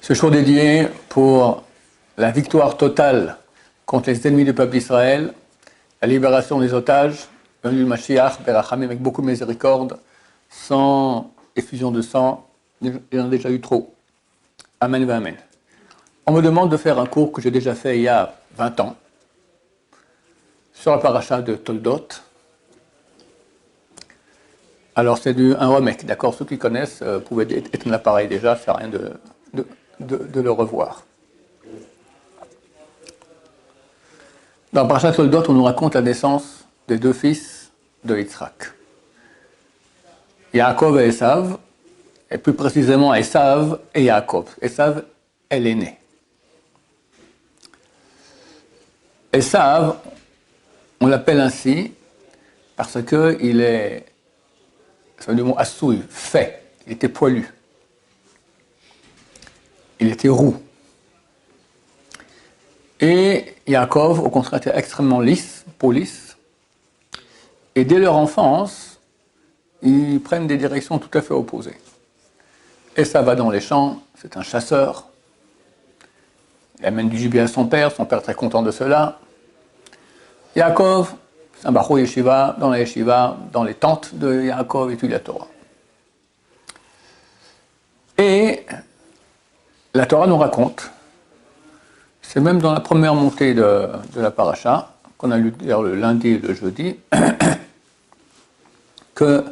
Ce jour dédié pour la victoire totale contre les ennemis du peuple d'Israël, la libération des otages, venue du Mashiach, Berachamim, avec beaucoup de miséricorde, sans effusion de sang, il y en a déjà eu trop. Amen et Amen. On me demande de faire un cours que j'ai déjà fait il y a 20 ans, sur la paracha de Toldot. Alors c'est un remake, d'accord? Ceux qui connaissent pouvaient éteindre l'appareil déjà, ça sert à rien de le revoir. Dans la paracha de Toldot, on nous raconte la naissance des deux fils de Yitzhak. Yaakov et Esav, et plus précisément Esav et Yaakov. Esav est l'aîné. Esav, on l'appelle ainsi parce qu'il est, c'est le mot assouille, fait, il était poilu. Il était roux. Et Yaakov, au contraire, était extrêmement lisse, police. Et dès leur enfance, ils prennent des directions tout à fait opposées. Esav va dans les champs, c'est un chasseur. Il amène du gibier à son père est très content de cela. Yaakov, c'est un bachou yeshiva, dans les tentes de Yaakov, étudie la Torah. Et la Torah nous raconte, c'est même dans la première montée de la paracha, qu'on a lu d'ailleurs le lundi et le jeudi, que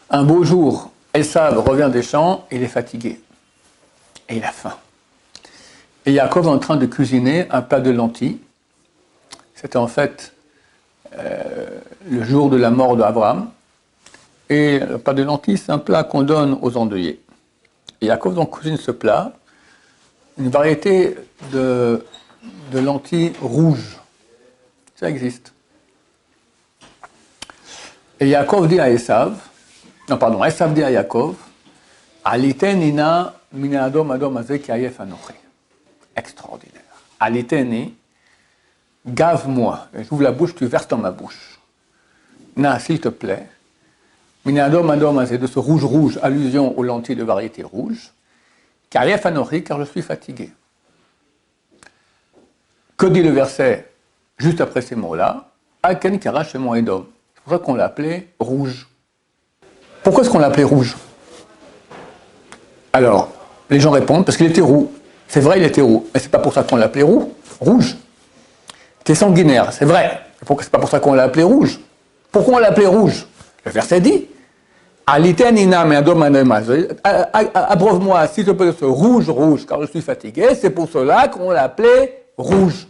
un beau jour, Esav revient des champs, il est fatigué. Et il a faim. Et Yaakov est en train de cuisiner un plat de lentilles. C'était en fait le jour de la mort d'Abraham. Et le plat de lentilles, c'est un plat qu'on donne aux endeuillés. Et Yaakov donc cuisine ce plat, une variété de lentilles rouges. Ça existe. Et Yaakov dit à Esav dit à Yaakov, Alitenina mina adom adom azeh ki ayef anochi. Extraordinaire. Aliteni, gave-moi. J'ouvre la bouche, tu verses dans ma bouche. Na, s'il te plaît. Mina adom adom azeh, de ce rouge, allusion aux lentilles de variété rouge. Ki ayef anochi, car je suis fatigué. Que dit le verset juste après ces mots-là? Aken karash shemo edom. C'est pour ça qu'on l'a appelé rouge. Pourquoi est-ce qu'on l'a appelé rouge? Alors, les gens répondent parce qu'il était roux. C'est vrai, il était roux, mais c'est pas pour ça qu'on l'a appelé rouge. Il était sanguinaire, c'est vrai. C'est pas pour ça qu'on l'a appelé rouge. Pourquoi on l'a appelé rouge? Le verset dit abreuve-moi, s'il te plaît, ce rouge, car je suis fatigué. C'est pour cela qu'on l'a appelé rouge.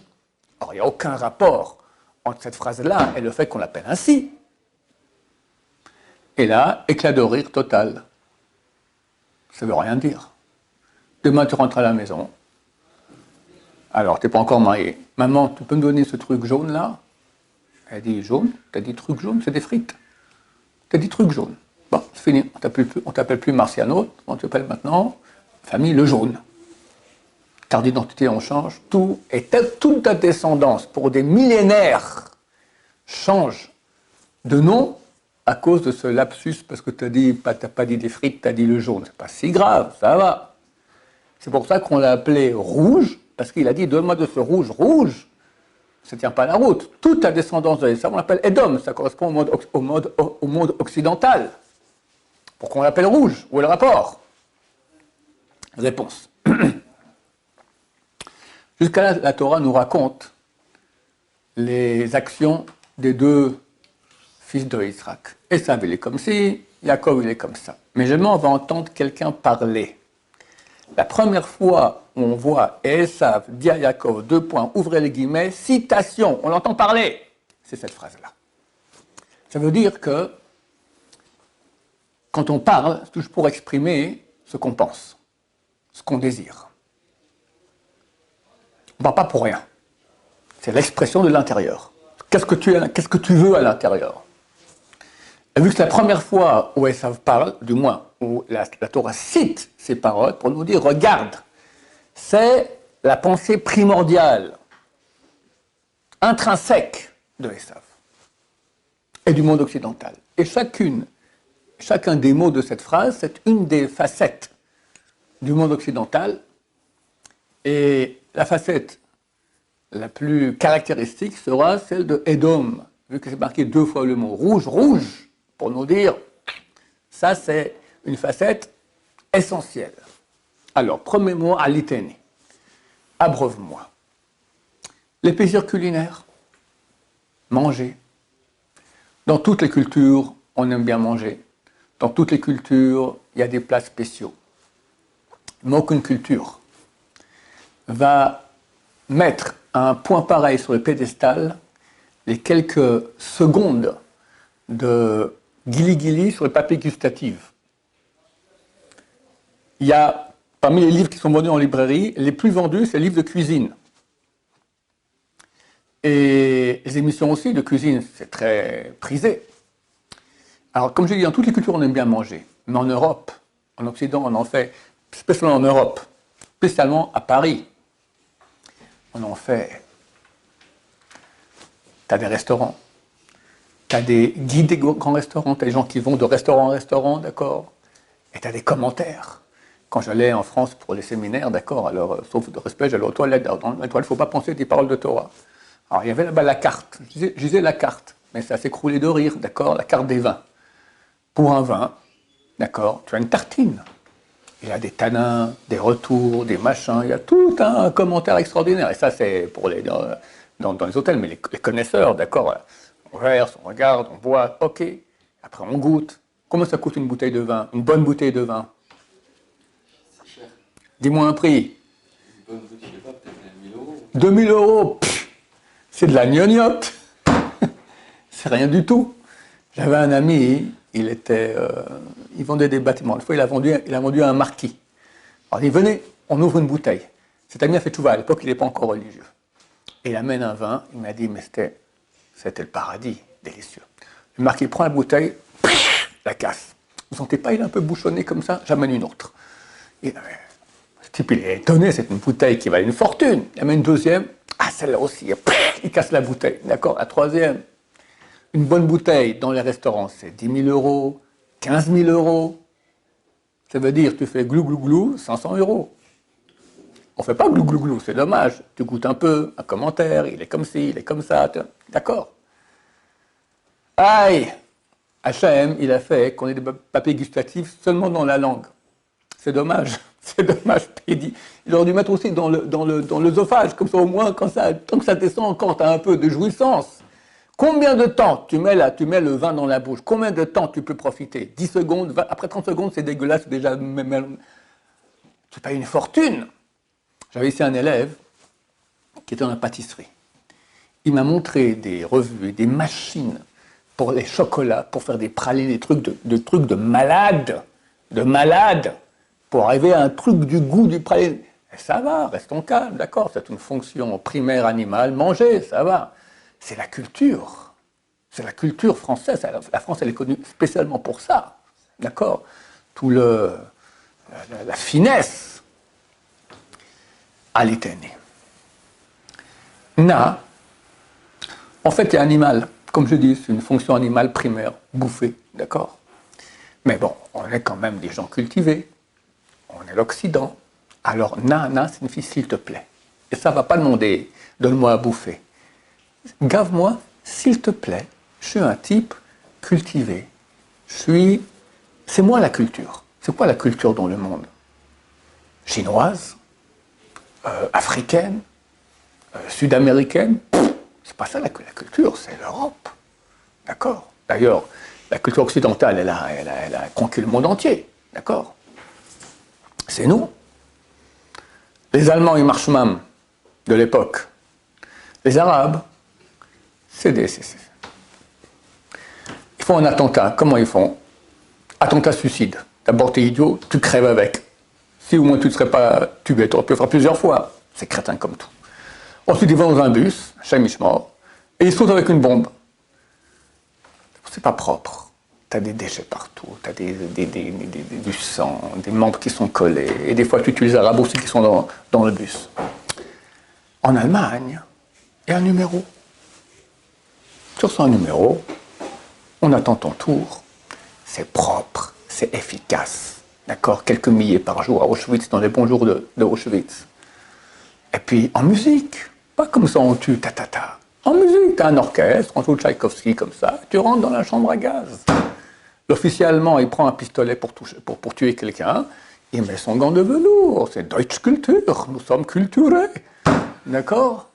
Alors, il n'y a aucun rapport entre cette phrase-là et le fait qu'on l'appelle ainsi. Et là, éclat de rire total. Ça ne veut rien dire. Demain, tu rentres à la maison. Alors, tu n'es pas encore marié. Maman, tu peux me donner ce truc jaune là? Elle dit jaune? Tu as dit truc jaune? C'est des frites. Tu as dit truc jaune. Bon, c'est fini. On t'appelle plus Marciano. On t'appelle maintenant famille Le Jaune. Carte d'identité, on change. Tout. Et toute ta descendance, pour des millénaires, change de nom à cause de ce lapsus, parce que tu n'as pas dit des frites, tu as dit le jaune. C'est pas si grave, ça va. C'est pour ça qu'on l'a appelé rouge, parce qu'il a dit, donne-moi de ce rouge, ça ne tient pas la route. Toute ta descendance de Esav, on l'appelle Edom, ça correspond au monde occidental. Pourquoi on l'appelle rouge? Où est le rapport? Réponse. Jusqu'à là, la Torah nous raconte les actions des deux fils de Yitzhak. Esav, il est comme ci, Yaakov, il est comme ça. Mais jamais on va entendre quelqu'un parler. La première fois où on voit Esav dit à Yaakov, ouvrez les guillemets, citation, on l'entend parler. C'est cette phrase-là. Ça veut dire que quand on parle, c'est toujours pour exprimer ce qu'on pense, ce qu'on désire. On ne parle pas pour rien. C'est l'expression de l'intérieur. Qu'est-ce que tu veux à l'intérieur? Et vu que c'est la première fois où Esav parle, du moins où la Torah cite ces paroles pour nous dire, regarde, c'est la pensée primordiale, intrinsèque de Esav et du monde occidental. Et chacun des mots de cette phrase, c'est une des facettes du monde occidental Et la facette la plus caractéristique sera celle de Edom, vu que c'est marqué 2 fois le mot rouge, rouge, pour nous dire, ça c'est une facette essentielle. Alors, premier mot, aliteni. Abreuve-moi. Les plaisirs culinaires, manger. Dans toutes les cultures, on aime bien manger. Dans toutes les cultures, il y a des plats spéciaux. Mais aucune culture va mettre un point pareil sur le piédestal les quelques secondes de guili-guili sur le papier gustatif. Il y a, parmi les livres qui sont vendus en librairie, les plus vendus, c'est les livres de cuisine. Et les émissions aussi de cuisine, c'est très prisé. Alors, comme je dis, dans toutes les cultures, on aime bien manger. Mais en Europe, en Occident, on en fait, spécialement en Europe, spécialement à Paris, on en fait. Tu as des restaurants, tu as des guides des grands restaurants, tu as des gens qui vont de restaurant en restaurant, d'accord, et tu as des commentaires. Quand j'allais en France pour les séminaires, d'accord, alors, sauf de respect, j'allais aux toilettes. Dans les toilettes, il ne faut pas penser des paroles de Torah. Alors, il y avait là-bas la carte. Je disais la carte, mais ça s'écroulait de rire, d'accord, la carte des vins. Pour un vin, d'accord, tu as une tartine. Il y a des tanins, des retours, des machins, il y a tout un commentaire extraordinaire. Et ça, c'est pour les, dans les hôtels, mais les connaisseurs, d'accord, on verse, on regarde, on boit, ok. Après, on goûte. Combien ça coûte une bouteille de vin? Une bonne bouteille de vin? C'est cher. Dis-moi un prix. Une bonne bouteille de vin, peut-être 2000 euros. 2000 euros, c'est de la gnognotte. C'est rien du tout. J'avais un ami, il vendait des bâtiments. Une fois, il a vendu à un marquis. Alors, il dit, venez, on ouvre une bouteille. Cet ami a fait chouva. À l'époque, il n'est pas encore religieux. Et il amène un vin. Il m'a dit, mais c'était le paradis, délicieux. Le marquis prend la bouteille, la casse. Vous ne sentez pas, il est un peu bouchonné comme ça? J'amène une autre. Et, ce type, il est étonné, c'est une bouteille qui valait une fortune. Il amène une deuxième. Ah, celle-là aussi. Il casse la bouteille. D'accord, la troisième. Une bonne bouteille dans les restaurants, c'est 10 000 euros, 15 000 euros. Ça veut dire, tu fais glou glou glou, 500 euros. On ne fait pas glou glou glou, c'est dommage. Tu goûtes un peu, un commentaire, il est comme ci, il est comme ça. D'accord. Aïe, H&M, il a fait qu'on ait des papiers gustatifs seulement dans la langue. C'est dommage. C'est dommage. Il aurait dû mettre aussi dans l'œsophage, comme ça au moins, tant que ça descend encore, tu as un peu de jouissance. Combien de temps tu mets le vin dans la bouche? Combien de temps tu peux profiter? 10 secondes, 20, après 30 secondes, c'est dégueulasse, déjà, tu payes une fortune. J'avais ici un élève qui était dans la pâtisserie. Il m'a montré des revues, des machines pour les chocolats, pour faire des pralines, des trucs de malade, pour arriver à un truc du goût du praline. Et ça va, restons calmes, d'accord, c'est une fonction primaire animale, manger, ça va. C'est la culture. C'est la culture française. La France, elle est connue spécialement pour ça. D'accord? Tout la finesse. Aliteni. Na, en fait, c'est animal. Comme je dis, c'est une fonction animale primaire, bouffer. D'accord? Mais bon, on est quand même des gens cultivés. On est l'Occident. Alors, na signifie s'il te plaît. Et ça ne va pas demander, donne-moi à bouffer. Gave-moi, s'il te plaît, je suis un type cultivé. C'est moi la culture. C'est quoi la culture dans le monde? Chinoise, africaine, sud-américaine? C'est pas ça la culture, c'est l'Europe. D'accord? D'ailleurs, la culture occidentale, elle a conquis le monde entier. D'accord? C'est nous. Les Allemands et Marshman de l'époque. Les Arabes. Ils font un attentat. Comment ils font? Attentat suicide. D'abord, t'es idiot, tu crèves avec. Si au moins tu ne serais pas tué, tu aurais pu le faire plusieurs fois. C'est crétin comme tout. Ensuite, ils vont dans un bus, mort, et ils sautent avec une bombe. C'est pas propre. T'as des déchets partout, t'as du sang, des membres qui sont collés, et des fois tu utilises les Arabes aussi qui sont dans le bus. En Allemagne, il y a un numéro. Tu reçois un numéro, on attend ton tour, c'est propre, c'est efficace. D'accord? Quelques milliers par jour à Auschwitz, dans les bons jours de Auschwitz. Et puis en musique, pas comme ça on tue, ta. En musique, tu as un orchestre, on joue Tchaïkovski comme ça, tu rentres dans la chambre à gaz. L'officier allemand, il prend un pistolet pour tuer quelqu'un, il met son gant de velours, c'est Deutsche Kultur, nous sommes culturés. D'accord?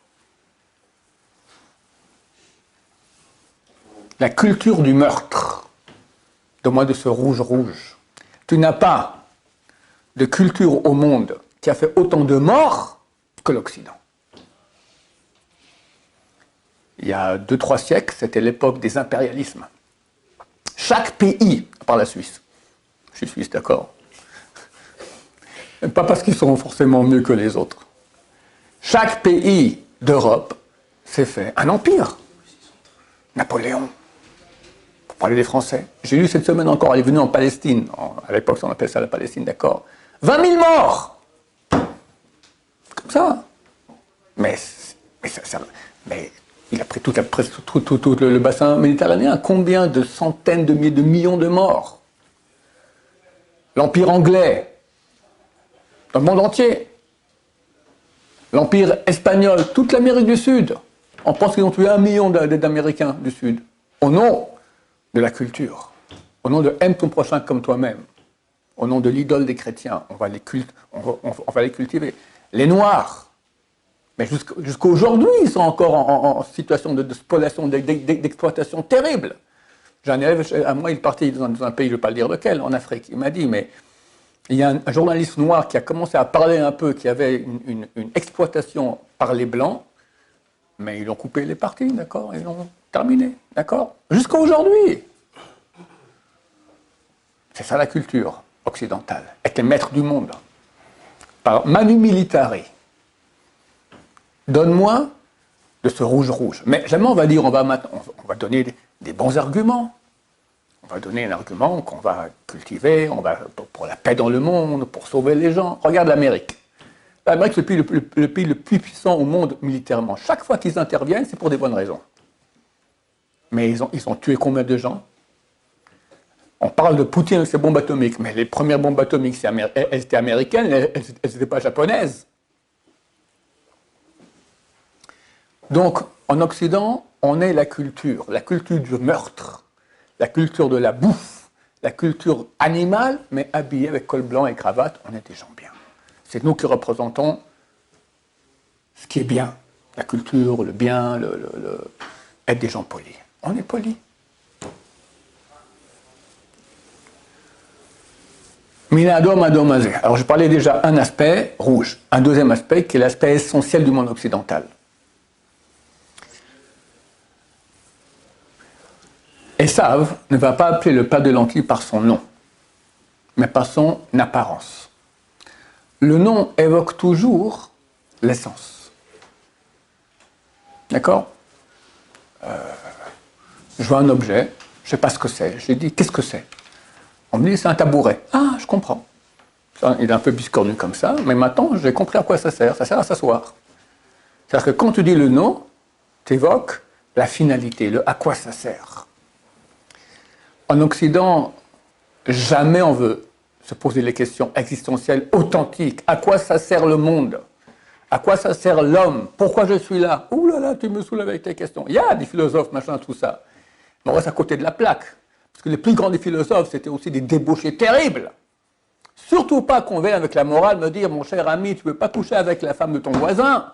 La culture du meurtre, de moins de ce rouge. Tu n'as pas de culture au monde qui a fait autant de morts que l'Occident. Il y a 2-3 siècles, c'était l'époque des impérialismes. Chaque pays, à part la Suisse, je suis suisse, d'accord, pas parce qu'ils sont forcément mieux que les autres, chaque pays d'Europe s'est fait un empire. Napoléon, pour parler des Français. J'ai lu cette semaine encore, il est venu en Palestine, à l'époque on appelait ça la Palestine, d'accord, 20 000 morts. Comme ça. Mais il a pris tout le bassin méditerranéen. Combien de centaines de millions de morts? L'Empire anglais, dans le monde entier. L'Empire espagnol, toute l'Amérique du Sud. On pense qu'ils ont tué 1 million d'Américains du Sud. Au nom de la culture. Au nom de aime ton prochain comme toi-même. Au nom de l'idole des chrétiens. On va les cultiver. Les Noirs. Mais jusqu'à aujourd'hui, ils sont encore en situation de spoliation, d'exploitation terrible. J'ai un élève à moi, il est parti dans un pays, je ne vais pas le dire lequel, en Afrique. Il m'a dit, mais il y a un journaliste noir qui a commencé à parler un peu, qui avait une exploitation par les Blancs, mais ils ont coupé les parties, d'accord? Ils l'ont terminé, d'accord? Jusqu'à aujourd'hui. C'est ça la culture occidentale, être les maîtres du monde. Par manu militari. Donne-moi de ce rouge. Mais jamais on va dire, on va donner des bons arguments. On va donner un argument qu'on va cultiver, pour la paix dans le monde, pour sauver les gens. Regarde l'Amérique. L'Amérique, c'est le pays le plus puissant au monde militairement. Chaque fois qu'ils interviennent, c'est pour des bonnes raisons. Mais ils ont tué combien de gens? On parle de Poutine avec ses bombes atomiques, mais les premières bombes atomiques, elles étaient américaines, elles n'étaient pas japonaises. Donc, en Occident, on est la culture du meurtre, la culture de la bouffe, la culture animale, mais habillée avec col blanc et cravate, on est des gens bien. C'est nous qui représentons ce qui est bien, la culture, le bien, être des gens polis. On est polis. Alors, je parlais déjà un aspect rouge, un deuxième aspect qui est l'aspect essentiel du monde occidental. Esav ne va pas appeler le plat de lentilles par son nom, mais par son apparence. Le nom évoque toujours l'essence. D'accord? Je vois un objet, je ne sais pas ce que c'est. Je lui dis, qu'est-ce que c'est? On me dit, c'est un tabouret. Ah, je comprends. Il est un peu biscornu comme ça, mais maintenant, j'ai compris à quoi ça sert. Ça sert à s'asseoir. C'est-à-dire que quand tu dis le nom, tu évoques la finalité, à quoi ça sert. En Occident, jamais on veut se poser les questions existentielles authentiques. À quoi ça sert le monde? À quoi ça sert l'homme? Pourquoi je suis là? Ouh là là, tu me saoules avec tes questions. Il y a des philosophes, machin, tout ça. Mais on reste à côté de la plaque. Parce que les plus grands des philosophes, c'était aussi des débauchés terribles. Surtout pas qu'on vienne avec la morale me dire, mon cher ami, tu ne peux pas coucher avec la femme de ton voisin.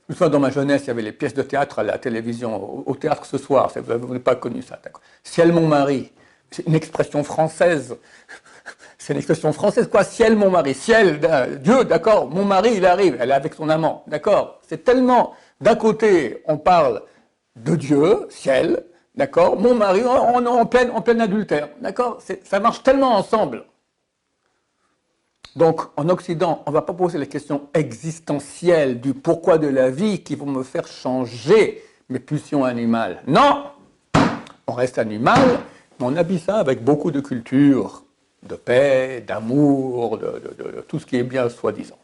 Une fois dans ma jeunesse, il y avait les pièces de théâtre à la télévision, au théâtre ce soir, vous n'avez pas connu ça, d'accord. Ciel mon mari, c'est une expression française. C'est une expression française, quoi, ciel mon mari, ciel, Dieu, d'accord, mon mari il arrive, elle est avec son amant, d'accord. C'est tellement, d'un côté, on parle de Dieu, ciel, d'accord, mon mari, on est en plein adultère, d'accord, ça marche tellement ensemble. Donc, en Occident, on ne va pas poser les questions existentielles du pourquoi de la vie qui vont me faire changer mes pulsions animales. Non! On reste animal, mais on habille ça avec beaucoup de culture, de paix, d'amour, de tout ce qui est bien soi-disant.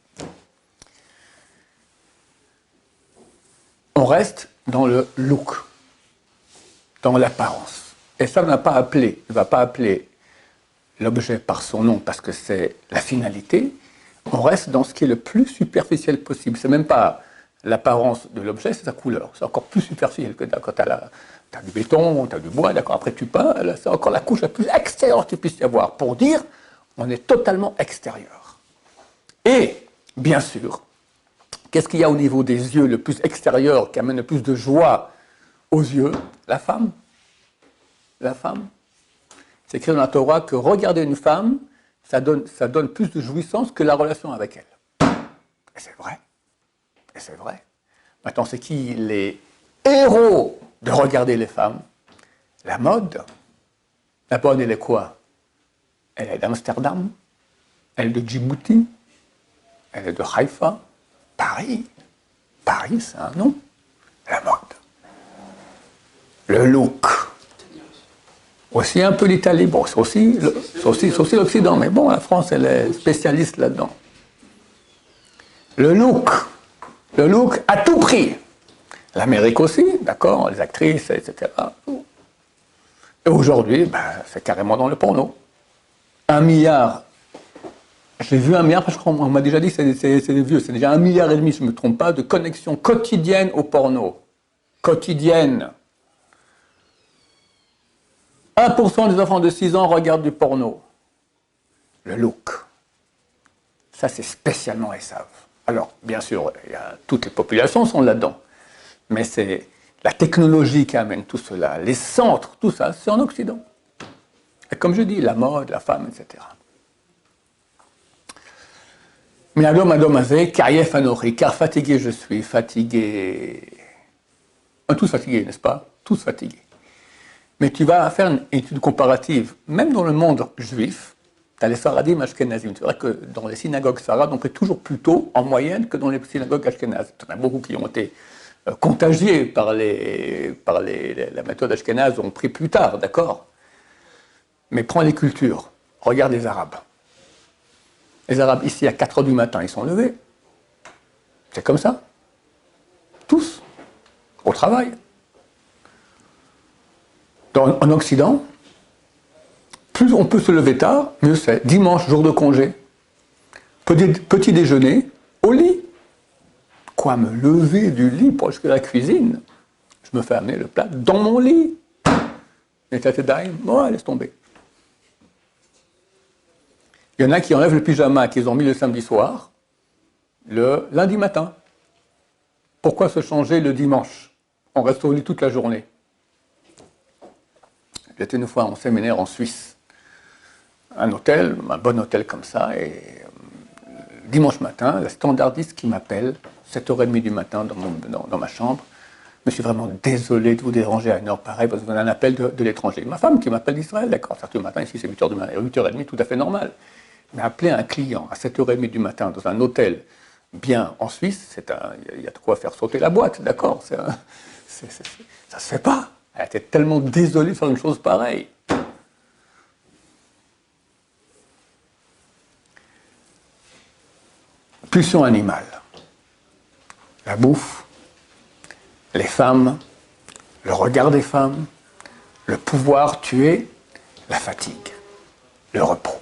On reste dans le look, dans l'apparence. Et ça ne va pas appeler l'objet par son nom parce que c'est la finalité. On reste dans ce qui est le plus superficiel possible. C'est même pas l'apparence de l'objet, c'est sa couleur. C'est encore plus superficiel que quand tu as du béton, tu as du bois, d'accord. Après tu peins, là, c'est encore la couche la plus extérieure qu'il puisse y avoir. Pour dire, on est totalement extérieur. Et, bien sûr, qu'est-ce qu'il y a au niveau des yeux le plus extérieur qui amène le plus de joie aux yeux? La femme. La femme. C'est écrit dans la Torah que regarder une femme, ça donne plus de jouissance que la relation avec elle. Et c'est vrai. Et c'est vrai. Maintenant, c'est qui les héros de regarder les femmes? La mode. La bonne, elle est quoi? Elle est d'Amsterdam. Elle est de Djibouti. Elle est de Haïfa. Paris. Paris, c'est un nom. La mode. Le look. Aussi un peu l'Italie. Bon, c'est aussi l'Occident. Mais bon, la France, elle est spécialiste là-dedans. Le look. Le look à tout prix. L'Amérique aussi, d'accord, les actrices, etc. Et aujourd'hui, c'est carrément dans le porno. 1 milliard. J'ai vu 1 milliard, parce qu'on m'a déjà dit que c'est vieux. C'est déjà 1,5 milliard, si je ne me trompe pas, de connexions quotidiennes au porno. Quotidiennes. 1% des enfants de 6 ans regardent du porno. Le look. Ça, c'est spécialement Esav. Alors, bien sûr, toutes les populations sont là-dedans. Mais c'est la technologie qui amène tout cela, les centres, tout ça, c'est en Occident. Et comme je dis, la mode, la femme, etc. Mais Adom Azé, Karief Anori, car fatigué je suis, fatigué. Tous fatigués, n'est-ce pas? Tous fatigués. Mais tu vas faire une étude comparative, même dans le monde juif, tu as les Faradim Ashkenazim. C'est vrai que dans les synagogues sarades, on fait toujours plus tôt, en moyenne, que dans les synagogues ashkénazes. Il y en a beaucoup qui ont été contagiés par la méthode ashkénaze, ont pris plus tard, d'accord? Mais prends les cultures, regarde les Arabes. Les Arabes, ici, à 4 h du matin, ils sont levés. C'est comme ça. Tous. Au travail. En Occident, plus on peut se lever tard, mieux c'est. Dimanche, jour de congé. Petit déjeuner, au lit. Quoi, me lever du lit pour jusqu'à la cuisine? Je me fais amener le plat dans mon lit. Et t'as d'aïm, ouais, laisse tomber. Il y en a qui enlèvent le pyjama qu'ils ont mis le samedi soir, le lundi matin. Pourquoi se changer le dimanche? On reste au lit toute la journée. J'étais une fois en séminaire en Suisse. Un hôtel, un bon hôtel comme ça, et dimanche matin, la standardiste qui m'appelle, 7 h 30 du matin dans ma chambre. Je me suis vraiment désolé de vous déranger à une heure pareille parce que vous avez un appel de l'étranger. Ma femme qui m'appelle d'Israël, d'accord, 7 h du matin, ici c'est 8 h du matin, 8 h 30, tout à fait normal. Mais appeler un client à 7 h 30 du matin dans un hôtel bien en Suisse, il y a de quoi faire sauter la boîte, d'accord, ça se fait pas. Elle était tellement désolée de faire une chose pareille. Pulsion animale. La bouffe, les femmes, le regard des femmes, le pouvoir tuer, la fatigue, le repos.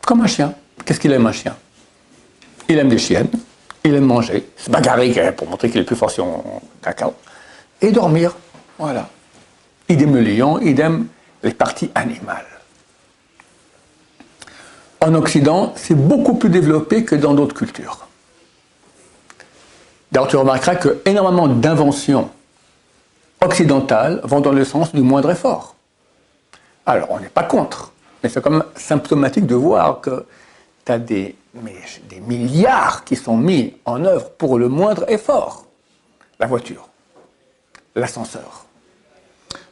Comme un chien. Qu'est-ce qu'il aime un chien? Il aime des chiennes, il aime manger, se bagarrer pour montrer qu'il est plus fort sur son cacao, et dormir. Voilà. Il aime le lion, il aime les parties animales. En Occident, c'est beaucoup plus développé que dans d'autres cultures. D'ailleurs, tu remarqueras que énormément d'inventions occidentales vont dans le sens du moindre effort. Alors, on n'est pas contre, mais c'est quand même symptomatique de voir que tu as des milliards qui sont mis en œuvre pour le moindre effort. La voiture, l'ascenseur.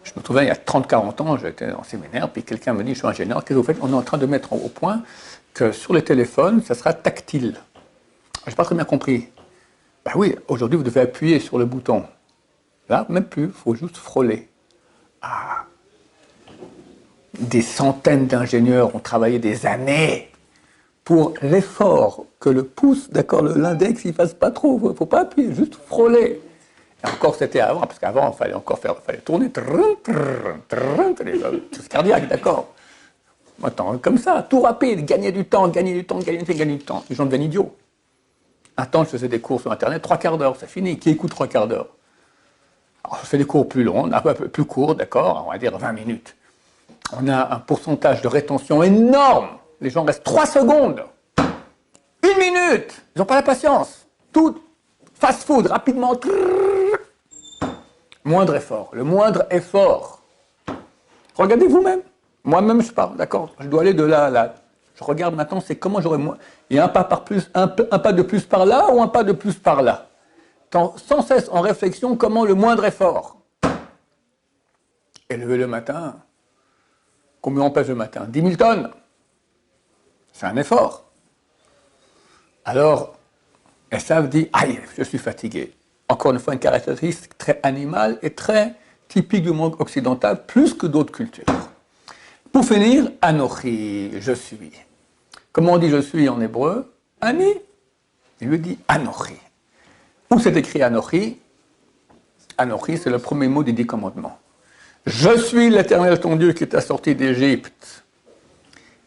Je me souviens, il y a 30-40 ans, j'étais en séminaire, puis quelqu'un me dit, je suis ingénieur, qu'est-ce que vous faites? On est en train de mettre au point que sur les téléphones, ça sera tactile. Je n'ai pas très bien compris. Ben oui, aujourd'hui, vous devez appuyer sur le bouton. Là, même plus, il faut juste frôler. Ah. Des centaines d'ingénieurs ont travaillé des années pour l'effort que le pouce, d'accord, l'index, il ne fasse pas trop. Il ne faut pas appuyer, juste frôler. Et encore, c'était avant, parce qu'avant, il fallait tourner. C'est cardiaque, d'accord. Attends, comme ça, tout rapide, gagner du temps, gagner du temps, gagner du temps. Les gens deviennent idiots. Attends, je faisais des cours sur Internet, 3/4 d'heure, c'est fini. Qui écoute 3/4 d'heure? Alors, je fais des cours plus longs, un peu plus courts, d'accord, on va dire 20 minutes. On a un pourcentage de rétention énorme. Les gens restent 3 secondes. 1 minute. Ils n'ont pas la patience. Tout fast-food, rapidement. Moindre effort. Le moindre effort. Regardez vous-même. Moi-même, je parle, d'accord. Je dois aller de là à là. Je regarde maintenant, c'est comment j'aurais moins. Il y a un pas de plus par là ou un pas de plus par là. Sans cesse en réflexion, comment le moindre effort. Et lever le matin. Combien on pèse le matin? 10 000 tonnes. C'est un effort. Alors, Esav dit, aïe, je suis fatigué. Encore une fois, une caractéristique très animale et très typique du monde occidental, plus que d'autres cultures. Pour finir, Anochi, je suis. Comment on dit je suis en hébreu? Ani. Il lui dit Anochi. Où c'est écrit Anochi? Anochi, c'est le premier mot des 10 commandements. Je suis l'Éternel ton Dieu qui t'a sorti d'Égypte.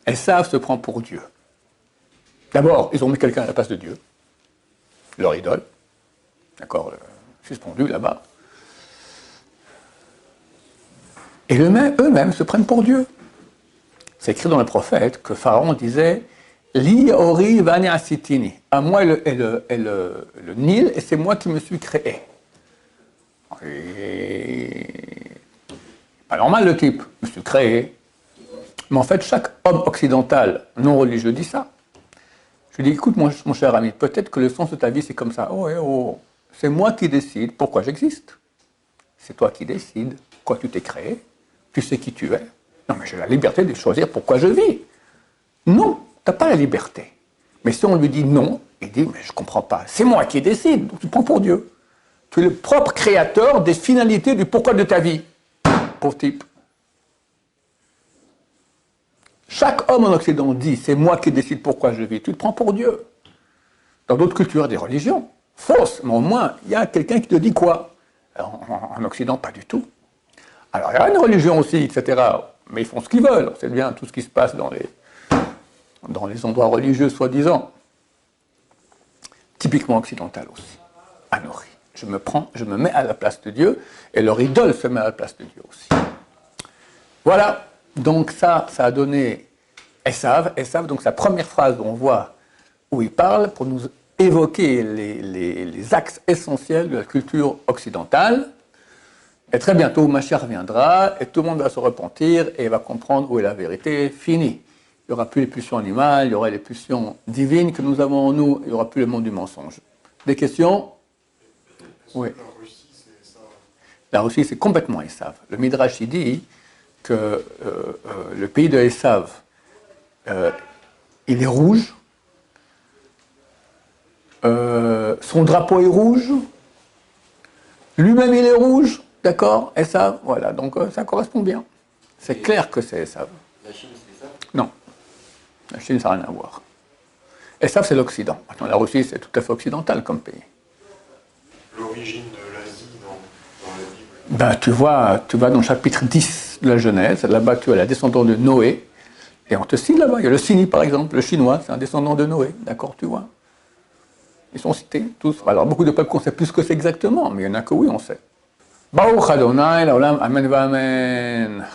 Esav se prend pour Dieu. D'abord, ils ont mis quelqu'un à la place de Dieu, leur idole, d'accord, suspendu là-bas. Et eux-mêmes se prennent pour Dieu. C'est écrit dans le prophète que Pharaon disait Li ori vani asitini. À moi le Nil, et c'est moi qui me suis créé. Pas normal le type, je me suis créé. Mais en fait, chaque homme occidental non religieux dit ça. Je lui dis, écoute mon cher ami, peut-être que le sens de ta vie c'est comme ça. Oh, c'est moi qui décide pourquoi j'existe. C'est toi qui décides pourquoi tu t'es créé. Tu sais qui tu es. Non, mais j'ai la liberté de choisir pourquoi je vis. Non, tu n'as pas la liberté. Mais si on lui dit non, il dit, mais je ne comprends pas. C'est moi qui décide, donc tu te prends pour Dieu. Tu es le propre créateur des finalités du pourquoi de ta vie. Pauvre type. Chaque homme en Occident dit, c'est moi qui décide pourquoi je vis. Tu te prends pour Dieu. Dans d'autres cultures, des religions, fausses, mais au moins, il y a quelqu'un qui te dit quoi. Alors, en Occident, pas du tout. Alors, il y a une religion aussi, etc. Mais ils font ce qu'ils veulent. On sait bien tout ce qui se passe dans les endroits religieux, soi-disant. Typiquement occidental aussi. Anochi. Je me mets à la place de Dieu, et leur idole se met à la place de Dieu aussi. Voilà. Donc ça a donné Esav, donc sa première phrase où on voit où il parle pour nous évoquer les axes essentiels de la culture occidentale. Et très bientôt, Mashiach reviendra et tout le monde va se repentir et va comprendre où est la vérité. Fini. Il n'y aura plus les pulsions animales, il y aura les pulsions divines que nous avons en nous, il n'y aura plus le monde du mensonge. Des questions? Oui. La Russie, c'est ça. La Russie, c'est complètement Esav. Le Midrash, il dit que le pays de Esav, il est rouge, son drapeau est rouge, lui-même il est rouge, d'accord, Esav, voilà, donc ça correspond bien. C'est clair que c'est Esav. La Chine, c'est ça? Non, la Chine, ça n'a rien à voir. Esav, c'est l'Occident. Maintenant, la Russie, c'est tout à fait occidental comme pays. L'origine de l'Asie dans la Bible. Ben, tu vas dans le chapitre 10 de la Genèse, là-bas tu as la descendante de Noé, et on te cite là-bas, il y a le Sini par exemple, le chinois, c'est un descendant de Noé, d'accord, tu vois. Ils sont cités, tous. Alors beaucoup de peuples ne savent plus ce que c'est exactement, mais il y en a que oui, on sait. Baruch Adonai, l'olam, amen va amen.